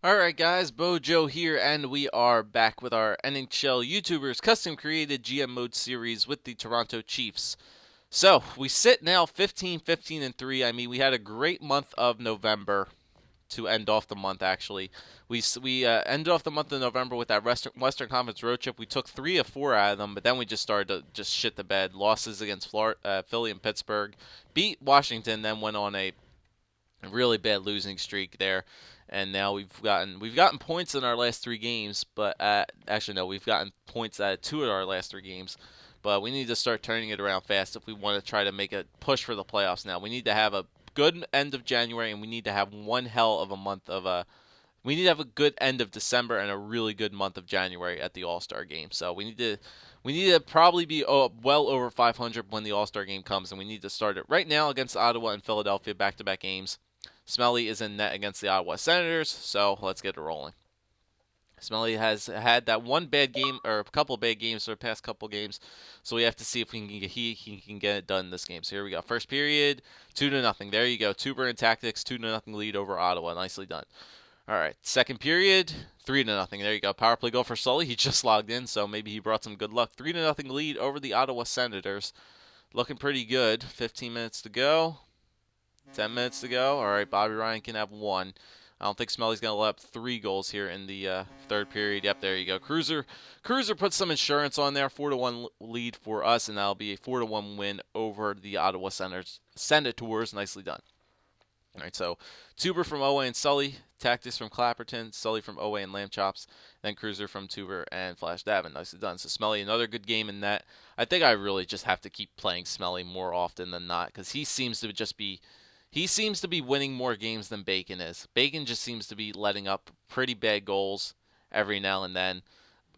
Alright guys, BOJoeKO here, and we are back with our NHL YouTubers custom created GM mode series with the Toronto Chiefs. So, we sit now 15, 15, and 3. I mean, we had a great month of November to end off the month, actually. We ended off the month of November with that Western Conference road trip. We took 3 of 4 out of them, but then we just started to just shit the bed. Losses against Philly and Pittsburgh. Beat Washington, then went on a really bad losing streak there, and now we've gotten points in our last 3 games, but actually no, we've gotten points out of 2 of our last 3 games. But we need to start turning it around fast if we want to try to make a push for the playoffs. Now we need to have a good end of January, and we need to have one hell of a month of we need to have a good end of December and a really good month of January at the All-Star game. So we need to probably be well over 500 when the All-Star game comes, and we need to start it right now against Ottawa and Philadelphia back-to-back games. Smelly is in net against the Ottawa Senators, so let's get it rolling. Smelly has had that one bad game or a couple bad games for the past couple games, so we have to see if he can get it done in this game. So here we go. First period, 2-0. There you go. Tuber and Tactics, 2-0 lead over Ottawa. Nicely done. All right. Second period, 3-0. There you go. Power play goal for Sully. He just logged in, so maybe he brought some good luck. 3-0 lead over the Ottawa Senators. Looking pretty good. 15 minutes to go. 10 minutes to go. All right, Bobby Ryan can have one. I don't think Smelly's going to let up 3 goals here in the third period. Yep, there you go. Cruiser puts some insurance on there. 4-1 lead for us, and that'll be a 4-1 win over the Ottawa Senators. Nicely done. All right, so Tuber from Owe and Sully, Tactics from Clapperton, Sully from Owe and Lamb Chops, then Cruiser from Tuber and Flash Davin. Nicely done. So Smelly, another good game in that. I think I really just have to keep playing Smelly more often than not because he seems to be winning more games than Bacon is. Bacon just seems to be letting up pretty bad goals every now and then,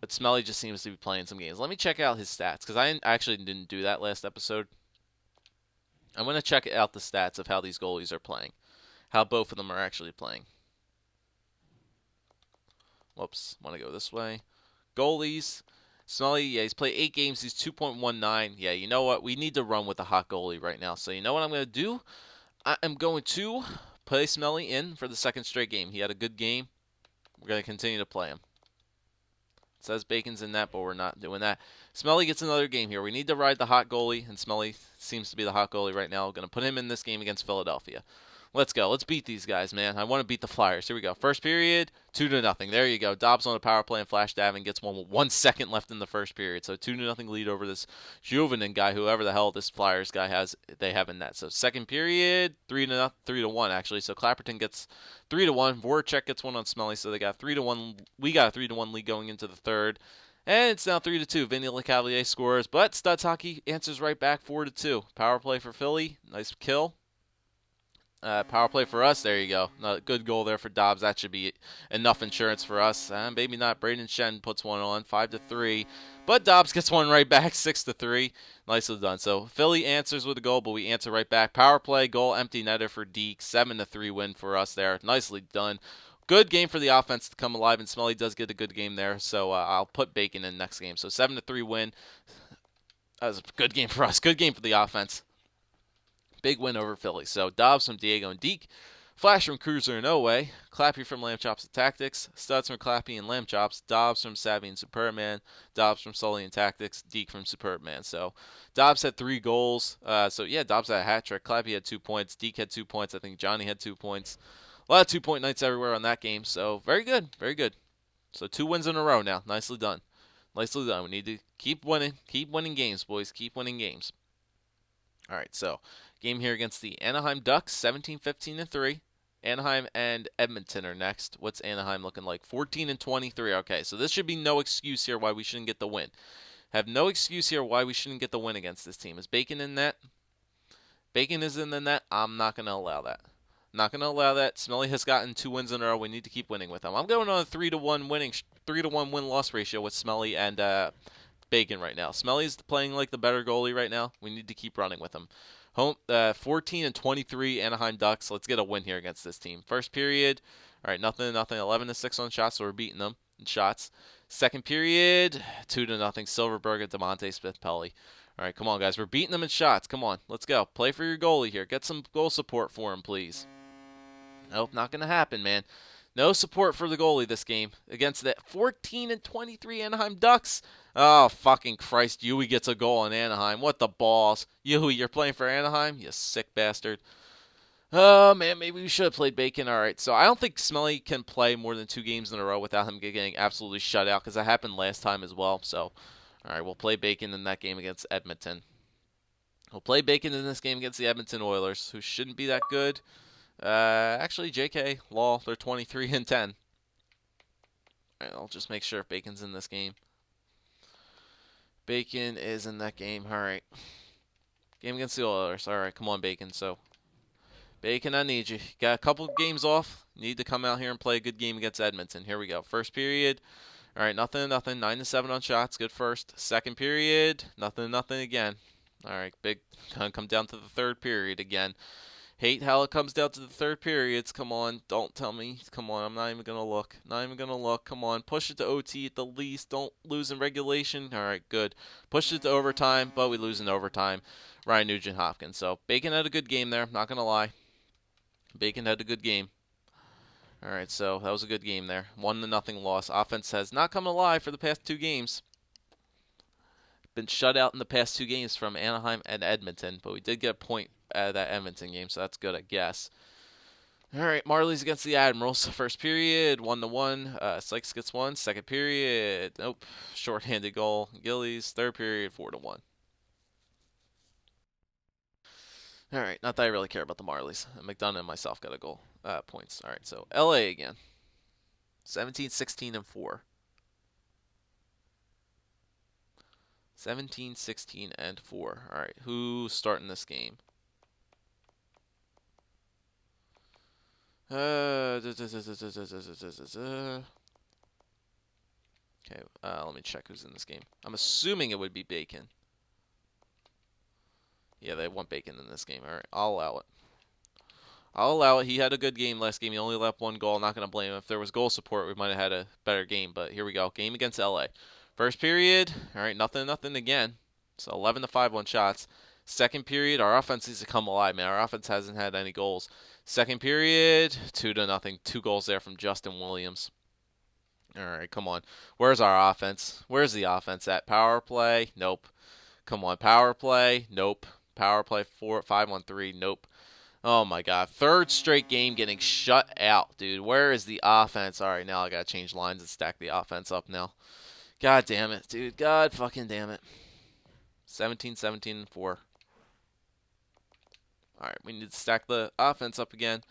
but Smelly just seems to be playing some games. Let me check out his stats because I actually didn't do that last episode. I'm going to check out the stats of how these goalies are playing, how both of them are actually playing. Whoops, want to go this way. Goalies. Smelly, yeah, he's played 8 games. He's 2.19. Yeah, you know what? We need to run with a hot goalie right now. So you know what I'm going to do? I am going to play Smelly in for the second straight game. He had a good game. We're going to continue to play him. It says Bacon's in that, but we're not doing that. Smelly gets another game here. We need to ride the hot goalie, and Smelly seems to be the hot goalie right now. We're going to put him in this game against Philadelphia. Let's go. Let's beat these guys, man. I want to beat the Flyers. Here we go. First period, 2-0. There you go. Dobbs on a power play, and Flash Davin gets one with 1 second left in the first period. So 2-0 lead over this Juvenin guy, whoever the hell this Flyers guy they have in that. So second period, 3-1 actually. So Clapperton gets 3-1. Voracek gets one on Smelly. So they got 3-1. We got a 3-1 lead going into the third. And it's now 3-2. Vinny LeCavalier scores, but Studs Hockey answers right back 4-2. Power play for Philly. Nice kill. Power play for us. There you go. Good goal there for Dobbs. That should be enough insurance for us. Maybe not. Braden Shen puts one on 5-3, but Dobbs gets one right back 6-3. Nicely done. So Philly answers with a goal, but we answer right back. Power play goal, empty netter for Deke. 7-3 win for us there. Nicely done. Good game for the offense to come alive, and Smelly does get a good game there. So I'll put Bacon in next game. So 7-3 win. That was a good game for us. Good game for the offense. Big win over Philly. So Dobbs from Diego and Deke, Flash from Cruiser and Owe, Clappy from Lamb Chops and Tactics, Studs from Clappy and Lamb Chops, Dobbs from Savvy and Superman, Dobbs from Sully and Tactics, Deke from Superman. So Dobbs had 3 goals. So yeah, Dobbs had a hat trick. Clappy had 2 points. Deke had 2 points. I think Johnny had 2 points. A lot of 2-point nights everywhere on that game. So very good. Very good. So 2 wins in a row now. Nicely done. Nicely done. We need to keep winning. Keep winning games, boys. Keep winning games. All right, so game here against the Anaheim Ducks, 17-15-3. Anaheim and Edmonton are next. What's Anaheim looking like? 14-23. Okay, so this should be no excuse here why we shouldn't get the win. Have no excuse here why we shouldn't get the win against this team. Is Bacon in net? Bacon is in the net. I'm not going to allow that. Not going to allow that. Smelly has gotten 2 wins in a row. We need to keep winning with him. I'm going on a 3-1 win-loss ratio with Smelly and Bacon right now. Smelly's playing like the better goalie right now. We need to keep running with him. 14-23 Anaheim Ducks. Let's get a win here against this team. First period, all right, nothing. 11-6 on shots, so we're beating them in shots. Second period, 2-0 Silverberg and DeMonte Smith-Pelly. All right, come on, guys. We're beating them in shots. Come on, let's go. Play for your goalie here. Get some goal support for him, please. Nope, not going to happen, man. No support for the goalie this game against the 14-23 Anaheim Ducks. Oh, fucking Christ. Yui gets a goal in Anaheim. What the balls? Yui, you're playing for Anaheim? You sick bastard. Oh, man, maybe we should have played Bacon. All right, so I don't think Smelly can play more than 2 games in a row without him getting absolutely shut out, because that happened last time as well. So, all right, we'll play Bacon in that game against Edmonton. We'll play Bacon in this game against the Edmonton Oilers, who shouldn't be that good. Actually, JK, lol, they're 23-10. All right, I'll just make sure if Bacon's in this game. Bacon is in that game. All right. Game against the Oilers. All right, come on, Bacon. So, Bacon, I need you. Got a couple games off. Need to come out here and play a good game against Edmonton. Here we go. First period. All right, nothing. 9-7 on shots. Good first. Second period. Nothing again. All right, big. Come down to the third period again. Hate how it comes down to the third periods. Come on, don't tell me. Come on, I'm not even going to look. Come on, push it to OT at the least. Don't lose in regulation. All right, good. Push it to overtime, but we lose in overtime. Ryan Nugent-Hopkins. So, Bacon had a good game there. Not going to lie. Bacon had a good game. All right, so that was a good game there. 1-0 loss. Offense has not come alive for the past 2 games. Been shut out in the past 2 games from Anaheim and Edmonton, but we did get a point out of that Edmonton game, so that's good, I guess. All right, Marlies against the Admirals. First period, 1-1. Sykes gets 1. Second period, nope, shorthanded goal. Gillies. Third period, 4-1. All right, not that I really care about the Marlies. McDonough and myself got a goal points. All right, so LA again, 17-16-4. 17-16-4. All right, who's starting this game? Okay, let me check who's in this game. I'm assuming it would be Bacon. Yeah, they want Bacon in this game. All right, I'll allow it. He had a good game last game. He only left 1 goal. Not going to blame him. If there was goal support, we might have had a better game. But here we go. Game against LA. First period. All right, nothing again. So 11-5 on shots. Second period, our offense needs to come alive, man. Our offense hasn't had any goals. Second period, 2-0. 2 goals there from Justin Williams. All right, come on. Where's our offense? Where's the offense at? Power play? Nope. Come on, power play? Nope. Power play 5-on-3? Nope. Oh my God. Third straight game getting shut out, dude. Where is the offense? All right, now I got to change lines and stack the offense up now. God damn it, dude. God fucking damn it. 17-17-4. All right, we need to stack the offense up again.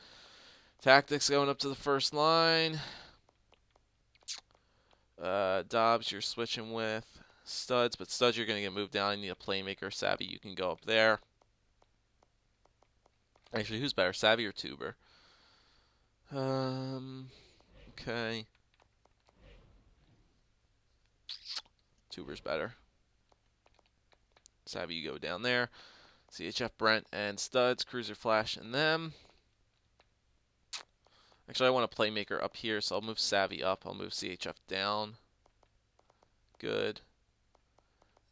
Tactics going up to the first line. Dobbs, you're switching with Studs, but Studs, you're going to get moved down. You need a playmaker. Savvy, you can go up there. Actually, who's better, Savvy or Tuber? Okay. Tuber's better. Savvy, you go down there. CHF, Brent, and Studs, Cruiser, Flash, and them. Actually, I want a playmaker up here, so I'll move Savvy up. I'll move CHF down. Good.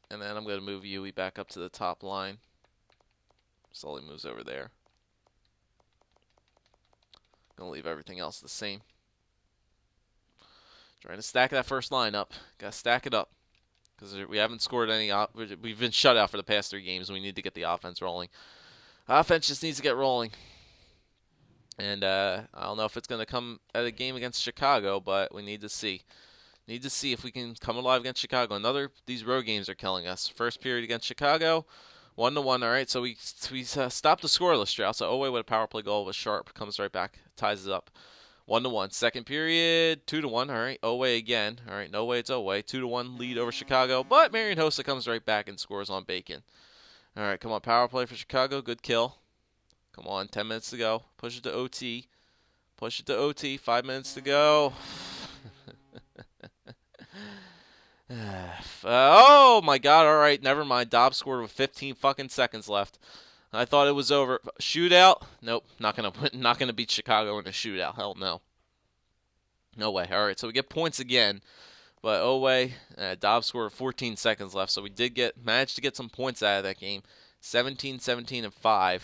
And then I'm going to move Yui back up to the top line. Slowly moves over there. Going to leave everything else the same. Trying to stack that first line up. Got to stack it up. Because we haven't scored any. We've been shut out for the past 3 games. And we need to get the offense rolling. Offense just needs to get rolling. And I don't know if it's going to come at a game against Chicago, but we need to see. Need to see if we can come alive against Chicago. These road games are killing us. First period against Chicago, 1-1. All right, so we stopped the scoreless drought. So Owe with a power play goal was Sharp, comes right back, ties it up. 1-1. Second period, 2-1. All right, Owe again. All right, no way, it's Owe. 2-1 lead over Chicago, but Marian Hossa comes right back and scores on Bacon. All right, come on, power play for Chicago. Good kill. Come on, 10 minutes to go. Push it to OT. 5 minutes to go. Oh my God! All right, never mind. Dobbs scored with 15 fucking seconds left. I thought it was over. Shootout? Nope. Not gonna beat Chicago in a shootout. Hell no. No way. All right, so we get points again, but oh way. Dobbs scored with 14 seconds left, so we did manage to get some points out of that game. 17-17-5.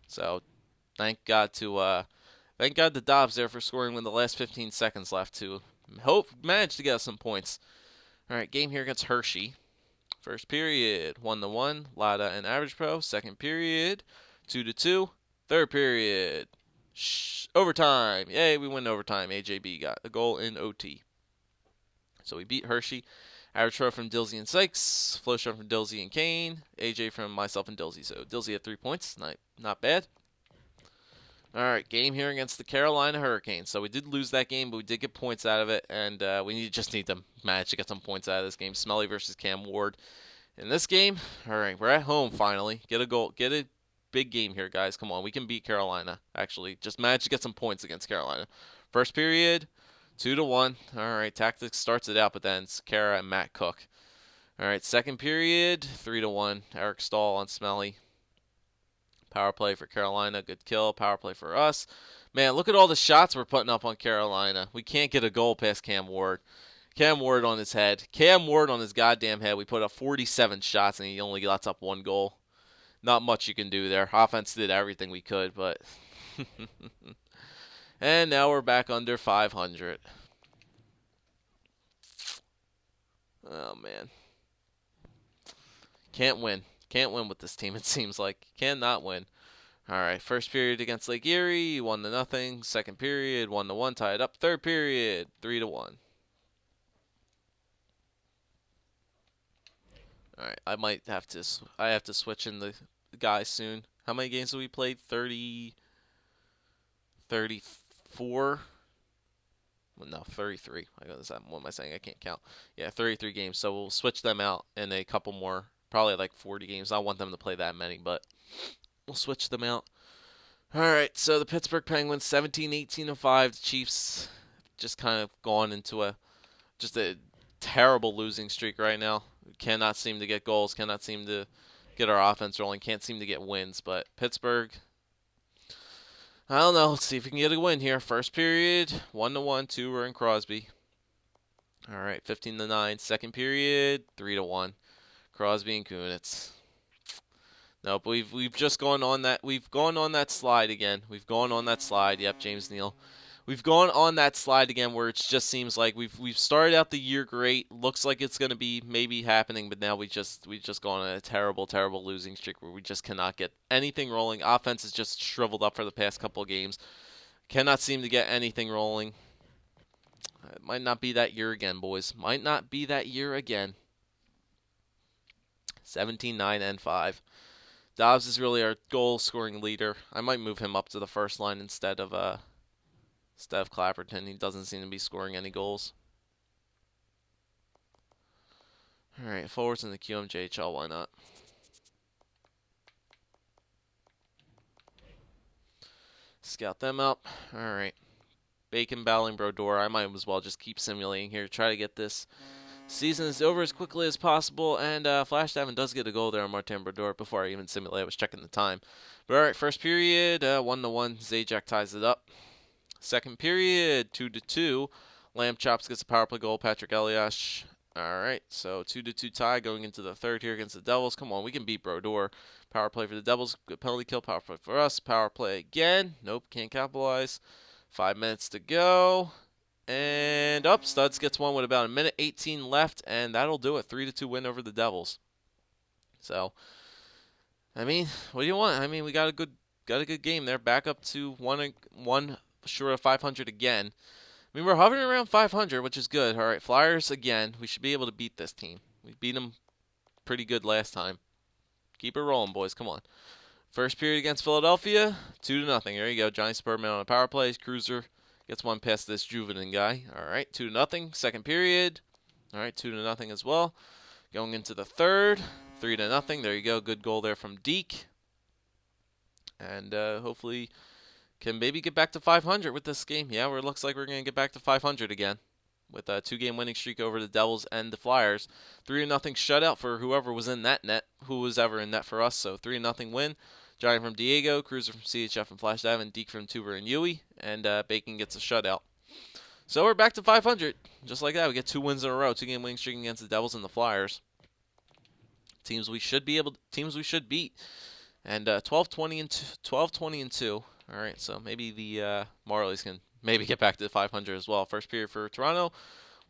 So thank God to Thank God the Dobbs there for scoring when the last 15 seconds left to manage to get us some points. All right, game here against Hershey. First period, 1-1, Lada and Average Pro. Second period, 2-2. Third period, overtime. Yay, we win overtime. AJB got a goal in OT. So we beat Hershey. Average Pro from Dilsey and Sykes. Flow shot from Dilsey and Kane. AJ from myself and Dilsey. So Dilsey had 3 points. Not bad. All right, game here against the Carolina Hurricanes. So we did lose that game, but we did get points out of it, and we just need to manage to get some points out of this game. Smelly versus Cam Ward. In this game, all right, we're at home finally. Get a goal. Get a big game here, guys. Come on, we can beat Carolina. Actually, just manage to get some points against Carolina. First period, 2-1. All right, Tactics starts it out, but then it's Kara and Matt Cook. All right, second period, 3-1. Eric Stahl on Smelly. Power play for Carolina. Good kill. Power play for us. Man, look at all the shots we're putting up on Carolina. We can't get a goal past Cam Ward. Cam Ward on his head. Cam Ward on his goddamn head. We put up 47 shots, and he only got up 1 goal. Not much you can do there. Offense did everything we could, but... And now we're back under 500. Oh, man. Can't win. Can't win with this team, it seems like. Cannot win. All right, first period against Lake Erie, 1-0. Second period, 1-1, tied up. Third period, 3-1. All right, I have to switch in the guys soon. How many games have we played? 30, 34? Well, no, 33. What am I saying? I can't count. Yeah, 33 games. So we'll switch them out in a couple more, probably like 40 games. I don't want them to play that many, but we'll switch them out. All right, so the Pittsburgh Penguins 17-18-5. The Chiefs just kind of gone into a terrible losing streak right now. Cannot seem to get goals, cannot seem to get our offense rolling, can't seem to get wins. But Pittsburgh, I don't know. Let's see if we can get a win here. First period, 1-1, 2 were in Crosby. All right, 15-9. Second period, 3-1. Crosby and Kunitz. Nope, we've just gone on that slide again. We've gone on that slide. Yep, James Neal. We've gone on that slide again where it just seems like we've started out the year great. Looks like it's going to be maybe happening, but now we've just gone on a terrible losing streak where we just cannot get anything rolling. Offense is just shriveled up for the past couple of games. Cannot seem to get anything rolling. It might not be that year again, boys. Might not be that year again. 17-9-5. Dobbs is really our goal-scoring leader. I might move him up to the first line instead of Clapperton. He doesn't seem to be scoring any goals. All right, forwards in the QMJHL, why not? Scout them up. All right. Bacon, Bowling, Brodeur. I might as well just keep simulating here. Try to get this season is over as quickly as possible, and Flash Davin does get a goal there on Martin Brodeur before I even simulate. I was checking the time. But all right, first period, 1-1. Zajac ties it up. Second period, 2-2. Lamb Chops gets a power play goal. Patrick Eliash. All right, so 2-2 tie going into the third here against the Devils. Come on, we can beat Brodeur. Power play for the Devils. Good penalty kill. Power play for us. Power play again. Nope, can't capitalize. 5 minutes to go. And up, Studs gets one with about 1:18 left, and that'll do it. 3-2 win over the Devils. So, I mean, what do you want? I mean, we got a good game there. Back up to one short of 500 again. I mean, we're hovering around 500, which is good. All right, Flyers again. We should be able to beat this team. We beat them pretty good last time. Keep it rolling, boys. Come on. First period against Philadelphia, 2-0. There you go. Johnny Spurman on a power play. Cruiser gets one past this Juvenin guy. All right, 2-0. Second period. All right, 2-0 as well. Going into the third, 3-0. There you go. Good goal there from Deke. And hopefully can maybe get back to 500 with this game. Yeah, it looks like we're going to get back to 500 again with a 2-game winning streak over the Devils and the Flyers. 3-0 shutout for whoever was in that net, who was ever in net for us. So 3-0 win. Johnny from Diego, Cruiser from CHF and Flash Dive, and Deke from Tuber and Yui, and Bacon gets a shutout. So we're back to 500, just like that. We get 2 wins in a row, 2-game winning streak against the Devils and the Flyers. Teams we should beat. And 12-20 and 2. All right, so maybe the Marlies can maybe get back to 500 as well. First period for Toronto,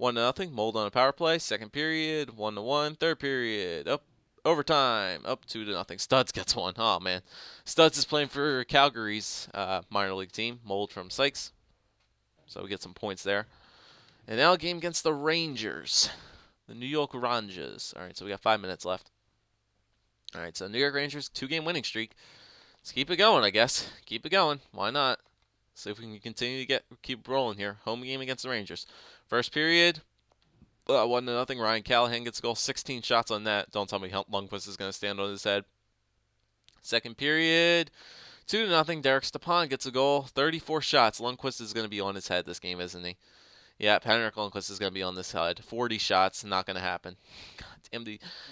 1-0. Mold on a power play. Second period, 1-1. Third period, up overtime, up 2-0. Studs gets one. Oh man, Studs is playing for Calgary's minor league team. Mold from Sykes, so we get some points there. And now a game against the Rangers, the New York Rangers. All right, so we got 5 minutes left. All right, so New York Rangers 2-game winning streak. Let's keep it going, I guess. Keep it going. Why not? See if we can continue to keep rolling here. Home game against the Rangers. First period, 1-0. Ryan Callahan gets a goal. 16 shots on that. Don't tell me Lundqvist is going to stand on his head. Second period, 2-0. Derek Stepan gets a goal. 34 shots. Lundqvist is going to be on his head this game, isn't he? Yeah, Henrik Lundqvist is going to be on this head. 40 shots. Not going to happen.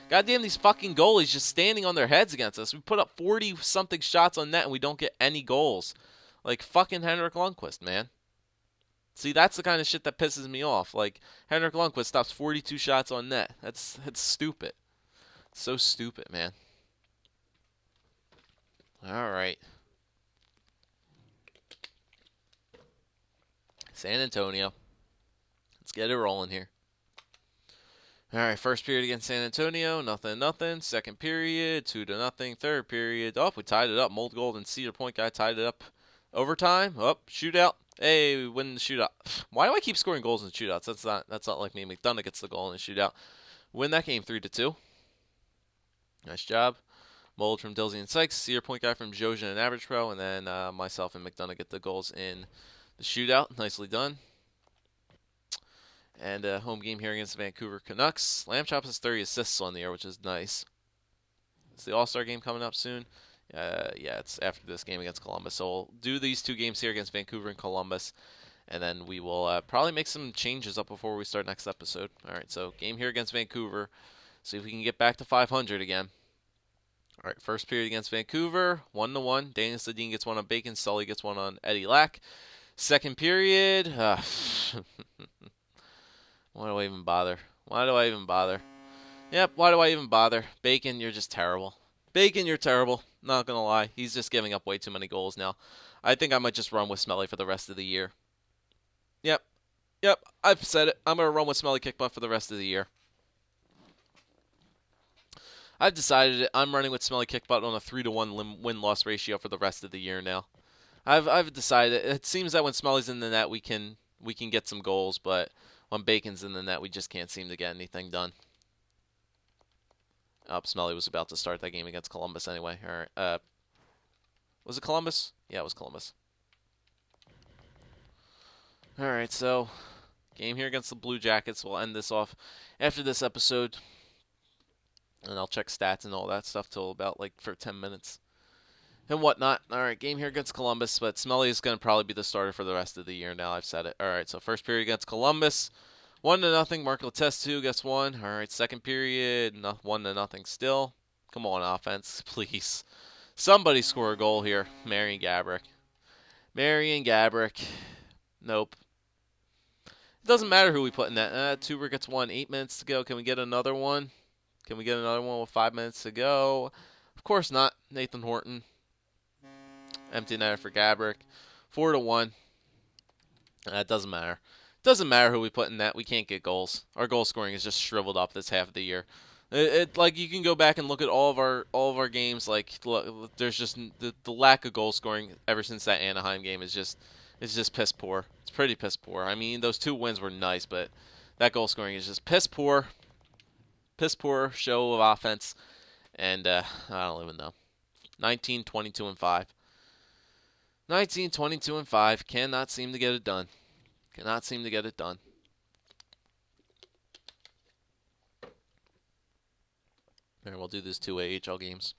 Goddamn these fucking goalies just standing on their heads against us. We put up 40-something shots on net and we don't get any goals. Like fucking Henrik Lundqvist, man. See, that's the kind of shit that pisses me off. Like, Henrik Lundqvist stops 42 shots on net. That's stupid. So stupid, man. All right. San Antonio. Let's get it rolling here. All right, first period against San Antonio, nothing. Second period, 2-0. Third period, we tied it up. Mold Gold and Cedar Point guy tied it up. Overtime, shootout. Hey, we win the shootout. Why do I keep scoring goals in shootouts? That's not like me. McDonough gets the goal in the shootout. Win that game 3-2. Nice job. Mold from Dilsey and Sykes. Cedar Point guy from Jojen and Average Pro, and then myself and McDonough get the goals in the shootout. Nicely done. And a home game here against the Vancouver Canucks. Lamb Chops has 30 assists on the year, which is nice. Is the All-Star game coming up soon? Yeah, it's after this game against Columbus. So we'll do these two games here against Vancouver and Columbus, and then we will probably make some changes up before we start next episode. All right, so game here against Vancouver. See if we can get back to 500 again. All right, first period against Vancouver, 1-1. Daniel Sedin gets one on Bacon. Sully gets one on Eddie Lack. Second period. Why do I even bother? Yep, why do I even bother? Bacon, you're just terrible. Bacon, you're terrible. Not going to lie. He's just giving up way too many goals now. I think I might just run with Smelly for the rest of the year. Yep, I've said it. I'm going to run with Smelly Kick Butt for the rest of the year. I've decided it. I'm running with Smelly Kick Butt on a 3-1 win-loss ratio for the rest of the year now. I've decided. It seems that when Smelly's in the net, we can get some goals, but when Bacon's in the net, we just can't seem to get anything done. Smelly was about to start that game against Columbus anyway. All right. Was it Columbus? Yeah, it was Columbus. All right, so game here against the Blue Jackets. We'll end this off after this episode, and I'll check stats and all that stuff till about for 10 minutes and whatnot. All right, game here against Columbus, but Smelly is going to probably be the starter for the rest of the year now. I've said it. All right, so first period against Columbus. 1-0. Mark Letestu gets one. All right, second period, 1-0 still. Come on, offense, please. Somebody score a goal here. Marian Gaborik. Nope. It doesn't matter who we put in that. Tuber gets one. 8 minutes to go. Can we get another one? With 5 minutes to go? Of course not. Nathan Horton. Empty netter for Gaborik. 4-1. It doesn't matter. Doesn't matter who we put in that. We can't get goals. Our goal scoring is just shriveled up this half of the year. You can go back and look at all of our games. There's just the lack of goal scoring ever since that Anaheim game is just piss poor. It's pretty piss poor. I mean, those 2 wins were nice, but that goal scoring is just piss poor. Piss poor show of offense, and I don't even know. 19, 22, and 5. 19, 22, and 5. Cannot seem to get it done. And we'll do these 2 AHL games.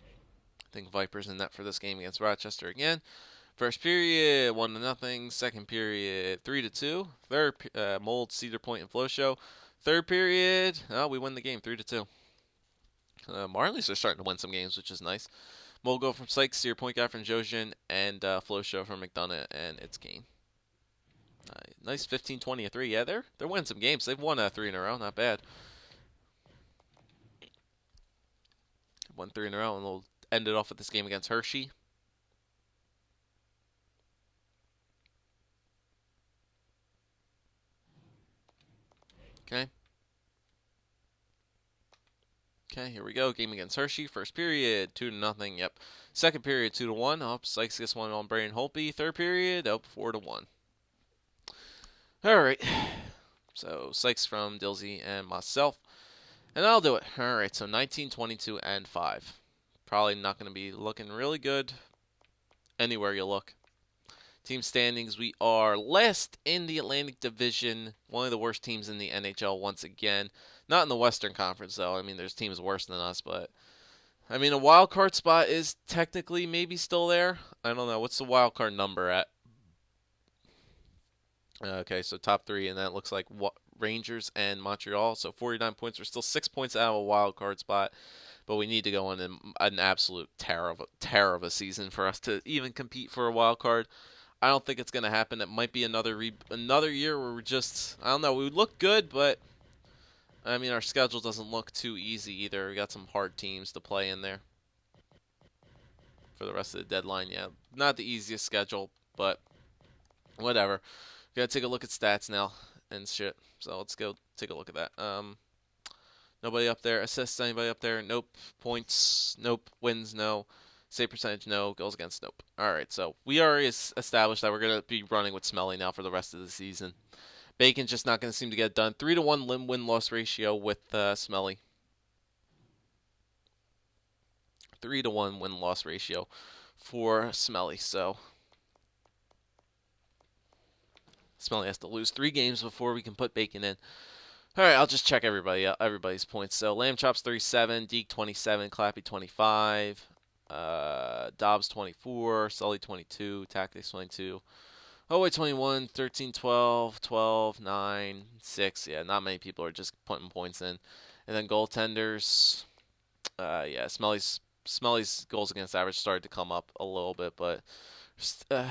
I think Vipers in net for this game against Rochester again. First period, 1-0. Second period, 3-2. Third, Mold, Cedar Point, and Flow Show. Third period, we win the game 3-2. Marlies are starting to win some games, which is nice. Mold go from Sykes, Cedar Point guy from Jojen, and Flow Show from McDonough, and it's game. Nice 15-20-3. Yeah, they're winning some games. They've won 3 in a row. Not bad. Won 3 in a row, and we'll end it off with this game against Hershey. Okay, here we go. Game against Hershey. First period, 2-0. Yep. Second period, 2-1. Oh, Sykes gets one on Braden Holtby. Third period, 4-1. All right. So Sykes from Dilsey and myself, and I'll do it. All right. So 19, 22, and 5. Probably not going to be looking really good anywhere you look. Team standings, we are last in the Atlantic Division, one of the worst teams in the NHL once again. Not in the Western Conference, though. I mean, there's teams worse than us, but I mean, a wild card spot is technically maybe still there. I don't know. What's the wild card number at? Okay, so top three, and that looks like Rangers and Montreal. So 49 points. We're still 6 points out of a wild card spot, but we need to go on an absolute tear of a season for us to even compete for a wild card. I don't think it's going to happen. It might be another year where we're just, I don't know, we would look good, but I mean, our schedule doesn't look too easy either. We got some hard teams to play in there for the rest of the deadline. Yeah, not the easiest schedule, but whatever. We got to take a look at stats now and shit. So let's go take a look at that. Nobody up there. Assists, anybody up there? Nope. Points? Nope. Wins? No. Save percentage? No. Goals against? Nope. All right, so we already established that we're going to be running with Smelly now for the rest of the season. Bacon's just not going to seem to get it done. 3-1 win-loss ratio with Smelly. 3-1 win-loss ratio for Smelly. So Smelly has to lose 3 games before we can put Bacon in. All right, I'll just check everybody's points. So Lamb Chops 37, Deke 27, Clappy 25, Dobbs 24, Sully 22, Tactics 22. Oh, wait, 21, 13, 12, 12, 9, 6. Yeah, not many people are just putting points in. And then goaltenders, yeah, Smelly's goals against average started to come up a little bit, but I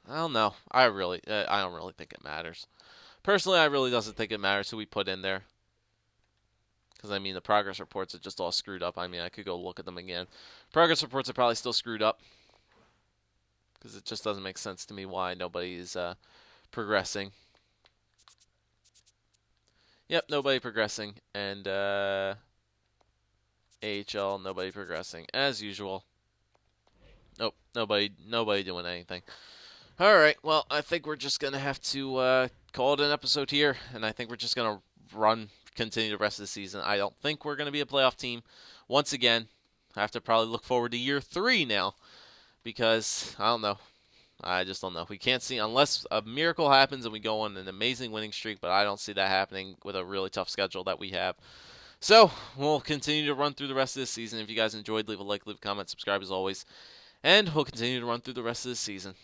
don't know. I don't really think it matters. Personally, I really doesn't think it matters who we put in there. Because, I mean, the progress reports are just all screwed up. I mean, I could go look at them again. Progress reports are probably still screwed up. Because it just doesn't make sense to me why nobody is progressing. Yep, nobody progressing. And AHL, nobody progressing. As usual. Nope, nobody doing anything. All right, well, I think we're just going to have to call it an episode here, and I think we're just going to continue the rest of the season. I don't think we're going to be a playoff team. Once again, I have to probably look forward to year 3 now, because, I don't know. I just don't know. We can't see, unless a miracle happens and we go on an amazing winning streak, but I don't see that happening with a really tough schedule that we have. So, we'll continue to run through the rest of this season. If you guys enjoyed, leave a like, leave a comment, subscribe as always, and we'll continue to run through the rest of this season.